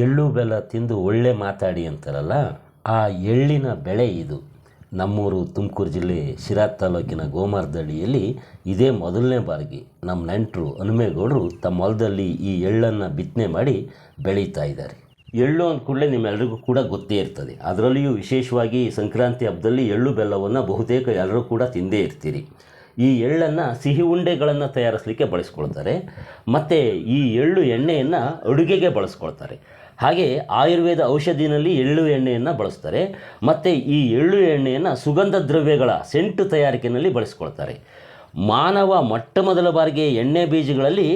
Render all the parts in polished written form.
ಎಳ್ಳು ಬೆಲ್ಲ ತಿಂದು ಒಳ್ಳೆ ಮಾತಾಡಿ ಅಂತಾರಲ್ಲ, ಆ ಎಳ್ಳಿನ ಬೆಳೆ ಇದು. ನಮ್ಮೂರು ತುಮಕೂರು ಜಿಲ್ಲೆ ಶಿರಾ ತಾಲೂಕಿನ ಗೋಮಾರದಹಳ್ಳಿಯಲ್ಲಿ ಇದೇ ಮೊದಲನೇ ಬಾರಿಗೆ ನಮ್ಮ ನೆಂಟರು ಹನುಮೇಗೌಡರು ತಮ್ಮ ಹೊಲದಲ್ಲಿ ಈ ಎಳ್ಳನ್ನು ಬಿತ್ತನೆ ಮಾಡಿ ಬೆಳೀತಾ ಇದ್ದಾರೆ. ಎಳ್ಳು ಅಂದ ಕೂಡಲೇ ನಿಮ್ಮೆಲ್ಲರಿಗೂ ಕೂಡ ಗೊತ್ತೇ ಇರ್ತದೆ. ಅದರಲ್ಲಿಯೂ ವಿಶೇಷವಾಗಿ ಸಂಕ್ರಾಂತಿ ಹಬ್ಬದಲ್ಲಿ ಎಳ್ಳು ಬೆಲ್ಲವನ್ನು ಬಹುತೇಕ ಎಲ್ಲರೂ ಕೂಡ ತಿಂದೇ ಇರ್ತೀರಿ. ಈ ಎಳ್ಳನ್ನು ಸಿಹಿ ಉಂಡೆಗಳನ್ನು ತಯಾರಿಸಲಿಕ್ಕೆ ಬಳಸ್ಕೊಳ್ತಾರೆ. ಮತ್ತು ಈ ಎಳ್ಳು ಎಣ್ಣೆಯನ್ನು ಅಡುಗೆಗೆ ಬಳಸ್ಕೊಳ್ತಾರೆ. ಹಾಗೆ ಆಯುರ್ವೇದ ಔಷಧಿನಲ್ಲಿ ಎಳ್ಳು ಎಣ್ಣೆಯನ್ನು ಬಳಸ್ತಾರೆ. ಮತ್ತು ಈ ಎಳ್ಳು ಎಣ್ಣೆಯನ್ನು ಸುಗಂಧ ದ್ರವ್ಯಗಳ ಸೆಂಟು ತಯಾರಿಕೆಯಲ್ಲಿ ಬಳಸ್ಕೊಳ್ತಾರೆ. ಮಾನವ ಮೊಟ್ಟ ಮೊದಲ ಬಾರಿಗೆ ಎಣ್ಣೆ ಬೀಜಗಳಲ್ಲಿ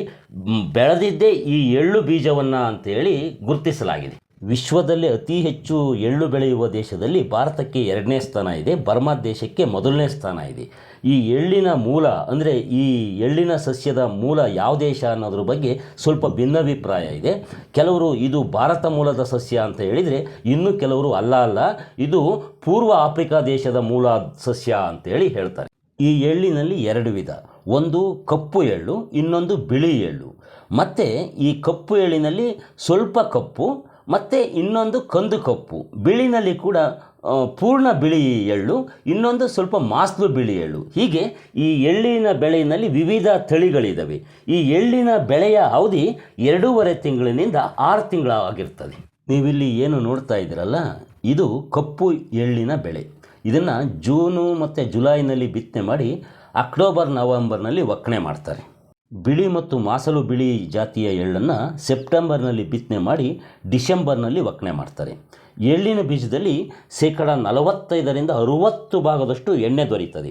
ಬೆಳೆದಿದ್ದೇ ಈ ಎಳ್ಳು ಬೀಜವನ್ನು ಅಂತೇಳಿ ಗುರುತಿಸಲಾಗಿದೆ. ವಿಶ್ವದಲ್ಲಿ ಅತಿ ಹೆಚ್ಚು ಎಳ್ಳು ಬೆಳೆಯುವ ದೇಶದಲ್ಲಿ ಭಾರತಕ್ಕೆ 2ನೇ ಸ್ಥಾನ ಇದೆ, ಬರ್ಮಾ ದೇಶಕ್ಕೆ 1ನೇ ಸ್ಥಾನ ಇದೆ. ಈ ಎಳ್ಳಿನ ಮೂಲ ಅಂದರೆ ಈ ಎಳ್ಳಿನ ಸಸ್ಯದ ಮೂಲ ಯಾವ ದೇಶ ಅನ್ನೋದ್ರ ಬಗ್ಗೆ ಸ್ವಲ್ಪ ಭಿನ್ನಾಭಿಪ್ರಾಯ ಇದೆ. ಕೆಲವರು ಇದು ಭಾರತ ಮೂಲದ ಸಸ್ಯ ಅಂತ ಹೇಳಿದರೆ, ಇನ್ನು ಕೆಲವರು ಅಲ್ಲ ಇದು ಪೂರ್ವ ಆಫ್ರಿಕಾ ದೇಶದ ಮೂಲ ಸಸ್ಯ ಅಂತೇಳಿ ಹೇಳ್ತಾರೆ. ಈ ಎಳ್ಳಿನಲ್ಲಿ 2 ವಿಧ, ಒಂದು ಕಪ್ಪು ಎಳ್ಳು, ಇನ್ನೊಂದು ಬಿಳಿ ಎಳ್ಳು. ಮತ್ತು ಈ ಕಪ್ಪು ಎಳ್ಳಿನಲ್ಲಿ ಸ್ವಲ್ಪ ಕಪ್ಪು ಮತ್ತು ಇನ್ನೊಂದು ಕಂದು ಕಪ್ಪು, ಬಿಳಿನಲ್ಲಿ ಕೂಡ ಪೂರ್ಣ ಬಿಳಿ ಎಳ್ಳು, ಇನ್ನೊಂದು ಸ್ವಲ್ಪ ಮಾಸ್ಲು ಬಿಳಿ ಎಳ್ಳು. ಹೀಗೆ ಈ ಎಳ್ಳಿನ ಬೆಳೆಯಲ್ಲಿ ವಿವಿಧ ತಳಿಗಳಿದ್ದಾವೆ. ಈ ಎಳ್ಳಿನ ಬೆಳೆಯ ಅವಧಿ 2.5 ತಿಂಗಳಿನಿಂದ 6 ತಿಂಗಳಾಗಿರ್ತದೆ. ನೀವಿಲ್ಲಿ ಏನು ನೋಡ್ತಾ ಇದ್ದೀರಲ್ಲ, ಇದು ಕಪ್ಪು ಎಳ್ಳಿನ ಬೆಳೆ. ಇದನ್ನು ಜೂನು ಮತ್ತು ಜುಲೈನಲ್ಲಿ ಬಿತ್ತನೆ ಮಾಡಿ ಅಕ್ಟೋಬರ್ ನವೆಂಬರ್ನಲ್ಲಿ ಒಕ್ಕಣೆ ಮಾಡ್ತಾರೆ. ಬಿಳಿ ಮತ್ತು ಮಾಸಲು ಬಿಳಿ ಜಾತಿಯ ಎಳ್ಳನ್ನು ಸೆಪ್ಟೆಂಬರ್ನಲ್ಲಿ ಬಿತ್ತನೆ ಮಾಡಿ ಡಿಸೆಂಬರ್ನಲ್ಲಿ ಒಕ್ಕಣೆ ಮಾಡ್ತಾರೆ. ಎಳ್ಳಿನ ಬೀಜದಲ್ಲಿ 45% 60 ಭಾಗದಷ್ಟು ಎಣ್ಣೆ ದೊರೆಯುತ್ತದೆ.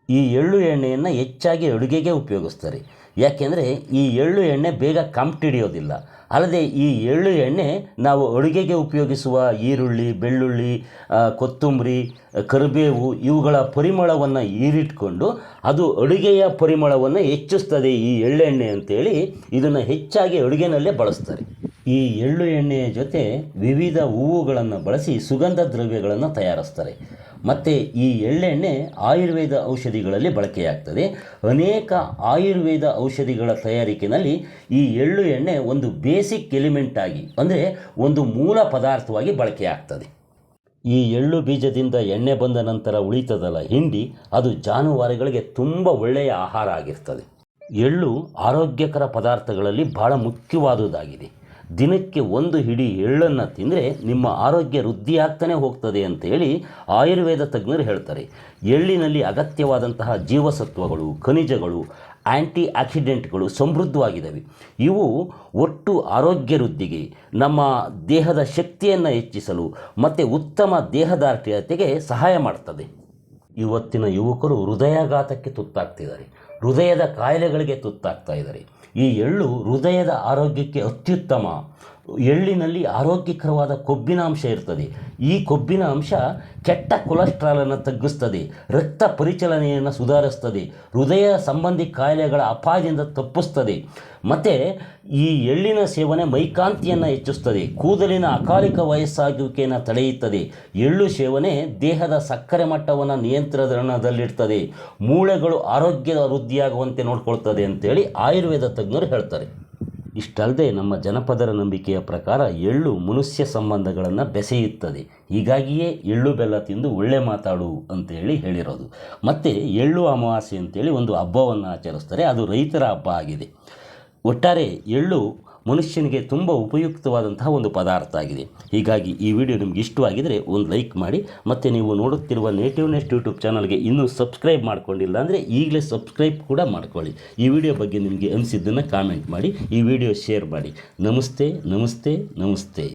ಈ ಎಳ್ಳು ಎಣ್ಣೆಯನ್ನು ಹೆಚ್ಚಾಗಿ ಅಡುಗೆಗೆ ಉಪಯೋಗಿಸ್ತಾರೆ. ಯಾಕೆಂದರೆ ಈ ಎಳ್ಳು ಎಣ್ಣೆ ಬೇಗ ಕಂಪ್ಟಿಡಿಯೋದಿಲ್ಲ. ಅಲ್ಲದೆ ಈ ಎಳ್ಳು ಎಣ್ಣೆ ನಾವು ಅಡುಗೆಗೆ ಉಪಯೋಗಿಸುವ ಈರುಳ್ಳಿ, ಬೆಳ್ಳುಳ್ಳಿ, ಕೊತ್ತಂಬರಿ, ಕರಿಬೇವು ಇವುಗಳ ಪರಿಮಳವನ್ನು ಹೀರಿಟ್ಕೊಂಡು ಅದು ಅಡುಗೆಯ ಪರಿಮಳವನ್ನು ಹೆಚ್ಚಿಸ್ತದೆ ಈ ಎಳ್ಳೆಣ್ಣೆ ಅಂತೇಳಿ ಇದನ್ನು ಹೆಚ್ಚಾಗಿ ಅಡುಗೆನಲ್ಲೇ ಬಳಸ್ತಾರೆ. ಈ ಎಳ್ಳು ಎಣ್ಣೆಯ ಜೊತೆ ವಿವಿಧ ಹೂವುಗಳನ್ನು ಬಳಸಿ ಸುಗಂಧ ದ್ರವ್ಯಗಳನ್ನು ತಯಾರಿಸ್ತಾರೆ. ಮತ್ತು ಈ ಎಳ್ಳೆಣ್ಣೆ ಆಯುರ್ವೇದ ಔಷಧಿಗಳಲ್ಲಿ ಬಳಕೆಯಾಗ್ತದೆ. ಅನೇಕ ಆಯುರ್ವೇದ ಔಷಧಿಗಳ ತಯಾರಿಕೆಯಲ್ಲಿ ಈ ಎಳ್ಳು ಎಣ್ಣೆ ಒಂದು ಬೇಸಿಕ್ ಎಲಿಮೆಂಟ್ ಆಗಿ, ಅಂದರೆ ಒಂದು ಮೂಲ ಪದಾರ್ಥವಾಗಿ ಬಳಕೆಯಾಗ್ತದೆ. ಈ ಎಳ್ಳು ಬೀಜದಿಂದ ಎಣ್ಣೆ ಬಂದ ನಂತರ ಉಳಿತದಲ್ಲ ಹಿಂಡಿ, ಅದು ಜಾನುವಾರುಗಳಿಗೆ ತುಂಬ ಒಳ್ಳೆಯ ಆಹಾರ ಆಗಿರ್ತದೆ. ಎಳ್ಳು ಆರೋಗ್ಯಕರ ಪದಾರ್ಥಗಳಲ್ಲಿ ಬಹಳ ಮುಖ್ಯವಾದುದಾಗಿದೆ. ದಿನಕ್ಕೆ 1 ಹಿಡಿ ಎಳ್ಳನ್ನು ತಿಂದರೆ ನಿಮ್ಮ ಆರೋಗ್ಯ ವೃದ್ಧಿಯಾಗ್ತಾನೆ ಹೋಗ್ತದೆ ಅಂತೇಳಿ ಆಯುರ್ವೇದ ತಜ್ಞರು ಹೇಳ್ತಾರೆ. ಎಳ್ಳಿನಲ್ಲಿ ಅಗತ್ಯವಾದಂತಹ ಜೀವಸತ್ವಗಳು, ಖನಿಜಗಳು, ಆ್ಯಂಟಿ ಆಕ್ಸಿಡೆಂಟ್ಗಳು ಸಮೃದ್ಧವಾಗಿದ್ದಾವೆ. ಇವು ಒಟ್ಟು ಆರೋಗ್ಯ ವೃದ್ಧಿಗೆ, ನಮ್ಮ ದೇಹದ ಶಕ್ತಿಯನ್ನು ಹೆಚ್ಚಿಸಲು ಮತ್ತು ಉತ್ತಮ ದೇಹದಾರ್ಢ್ಯತೆಗೆ ಸಹಾಯ ಮಾಡ್ತದೆ. ಇವತ್ತಿನ ಯುವಕರು ಹೃದಯಾಘಾತಕ್ಕೆ ತುತ್ತಾಗ್ತಿದ್ದಾರೆ, ಹೃದಯದ ಕಾಯಿಲೆಗಳಿಗೆ ತುತ್ತಾಗ್ತಾ ಇದ್ದಾರೆ. ಈ ಎಳ್ಳು ಹೃದಯದ ಆರೋಗ್ಯಕ್ಕೆ ಅತ್ಯುತ್ತಮ. ಎಳ್ಳಿನಲ್ಲಿ ಆರೋಗ್ಯಕರವಾದ ಕೊಬ್ಬಿನ ಅಂಶ ಇರ್ತದೆ. ಈ ಕೊಬ್ಬಿನ ಅಂಶ ಕೆಟ್ಟ ಕೊಲೆಸ್ಟ್ರಾಲನ್ನು ತಗ್ಗಿಸ್ತದೆ, ರಕ್ತ ಪರಿಚಲನೆಯನ್ನು ಸುಧಾರಿಸ್ತದೆ, ಹೃದಯ ಸಂಬಂಧಿ ಕಾಯಿಲೆಗಳ ಅಪಾಯದಿಂದ ತಪ್ಪಿಸ್ತದೆ. ಮತ್ತು ಈ ಎಳ್ಳಿನ ಸೇವನೆ ಮೈಕಾಂತಿಯನ್ನು ಹೆಚ್ಚಿಸ್ತದೆ, ಕೂದಲಿನ ಅಕಾಲಿಕ ವಯಸ್ಸಾಗುವಿಕೆಯನ್ನು ತಡೆಯುತ್ತದೆ. ಎಳ್ಳು ಸೇವನೆ ದೇಹದ ಸಕ್ಕರೆ ಮಟ್ಟವನ್ನು ನಿಯಂತ್ರಣದಲ್ಲಿಡ್ತದೆ, ಮೂಳೆಗಳು ಆರೋಗ್ಯದ ವೃದ್ಧಿಯಾಗುವಂತೆ ನೋಡ್ಕೊಳ್ತದೆ ಅಂತೇಳಿ ಆಯುರ್ವೇದ ತಜ್ಞರು ಹೇಳ್ತಾರೆ. ಇಷ್ಟಲ್ಲದೆ ನಮ್ಮ ಜನಪದರ ನಂಬಿಕೆಯ ಪ್ರಕಾರ ಎಳ್ಳು ಮನುಷ್ಯ ಸಂಬಂಧಗಳನ್ನು ಬೆಸೆಯುತ್ತದೆ. ಹೀಗಾಗಿಯೇ ಎಳ್ಳು ಬೆಲ್ಲ ತಿಂದು ಒಳ್ಳೆ ಮಾತಾಡು ಅಂತೇಳಿ ಹೇಳಿರೋದು. ಮತ್ತು ಎಳ್ಳು ಅಮಾವಾಸ್ಯೆ ಅಂತೇಳಿ ಒಂದು ಹಬ್ಬವನ್ನು ಆಚರಿಸ್ತಾರೆ, ಅದು ರೈತರ ಹಬ್ಬ ಆಗಿದೆ. ಒಟ್ಟಾರೆ ಎಳ್ಳು ಮನುಷ್ಯನಿಗೆ ತುಂಬ ಉಪಯುಕ್ತವಾದಂತಹ ಒಂದು ಪದಾರ್ಥ ಆಗಿದೆ. ಹೀಗಾಗಿ ಈ ವಿಡಿಯೋ ನಿಮ್ಗೆ ಇಷ್ಟವಾಗಿದ್ದರೆ ಒಂದು ಲೈಕ್ ಮಾಡಿ. ಮತ್ತು ನೀವು ನೋಡುತ್ತಿರುವ ನೇಟಿವ್ ನೆಸ್ಟ್ ಯೂಟ್ಯೂಬ್ ಚಾನಲ್ಗೆ ಇನ್ನೂ ಸಬ್ಸ್ಕ್ರೈಬ್ ಮಾಡ್ಕೊಂಡಿಲ್ಲ ಅಂದರೆ ಈಗಲೇ ಸಬ್ಸ್ಕ್ರೈಬ್ ಕೂಡ ಮಾಡ್ಕೊಳ್ಳಿ. ಈ ವಿಡಿಯೋ ಬಗ್ಗೆ ನಿಮಗೆ ಅನಿಸಿದ್ದನ್ನು ಕಾಮೆಂಟ್ ಮಾಡಿ, ಈ ವಿಡಿಯೋ ಶೇರ್ ಮಾಡಿ. ನಮಸ್ತೆ ನಮಸ್ತೆ ನಮಸ್ತೆ.